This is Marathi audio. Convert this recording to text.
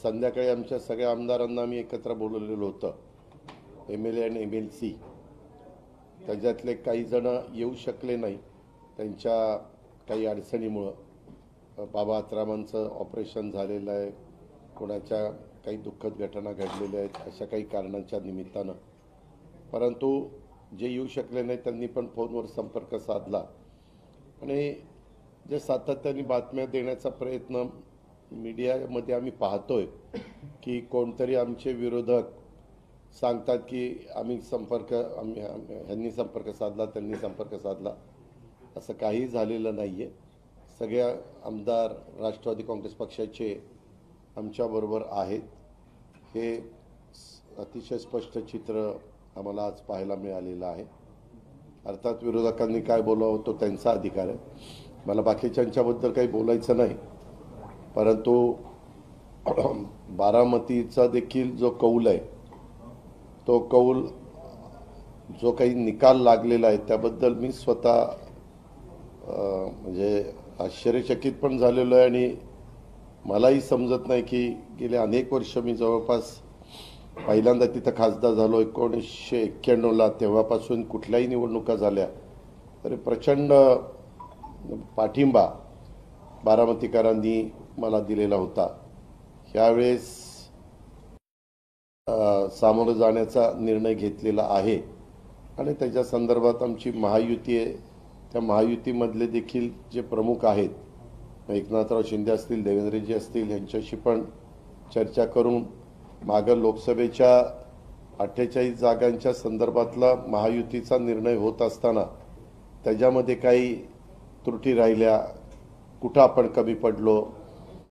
संध्याकाळी आमच्या सगळ्या आमदारांना आम्ही एकत्र बोलवलेलं होतं, MLA आणि MLC. त्याच्यातले काही जण येऊ शकले नाही त्यांच्या काही अडचणीमुळं. बाबा आत्रामांचं ऑपरेशन झालेलं आहे, कोणाच्या काही दुःखद घटना घडलेल्या आहेत, अशा काही कारणांच्या निमित्तानं. परंतु जे येऊ शकले नाही त्यांनी पण फोनवर संपर्क साधला आणि जे सातत्याने बातम्या देण्याचा प्रयत्न मीडियामध्ये आम्ही पाहतोय की कोणतरी आमचे विरोधक सांगतात की ह्यांनी संपर्क साधला, त्यांनी संपर्क साधला. असं काही झालेलं नाही आहे. सगळ्या आमदार राष्ट्रवादी काँग्रेस पक्षाचे आमच्याबरोबर आहेत. हे अतिशय स्पष्ट चित्र आम्हाला आज पाहायला मिळालेलं आहे. अर्थात विरोधकांनी काय बोलावं तो त्यांचा अधिकार आहे. मला बाकीच्यांच्याबद्दल काही बोलायचं नाही. परंतु बारामतीचा देखील जो कौल आहे, तो कौल जो काही निकाल लागलेला आहे त्याबद्दल मी स्वतः म्हणजे आश्चर्यचकित पण झालेलो आहे आणि मलाही समजत नाही की गेले अनेक वर्ष मी जवळपास पहिल्यांदा तिथं खासदार झालो 1991ला. तेव्हापासून कुठल्याही निवडणुका झाल्या तरी प्रचंड पाठिंबा बारामतीकरांनी मला दिलेला होता. यावेळेस सामोरं जाण्याचा निर्णय घेतलेला आहे आणि त्याच्या संदर्भात आमची महायुती आहे. त्या महायुतीमधले देखील जे प्रमुख आहेत, एकनाथराव शिंदे असतील, देवेंद्रजी असतील, यांच्याशी पण चर्चा करून मागं लोकसभेच्या 48 जागांच्या संदर्भातला महायुतीचा निर्णय होत असताना त्याच्यामध्ये काही त्रुटी राहिल्या, कुठं आपण कमी पडलो,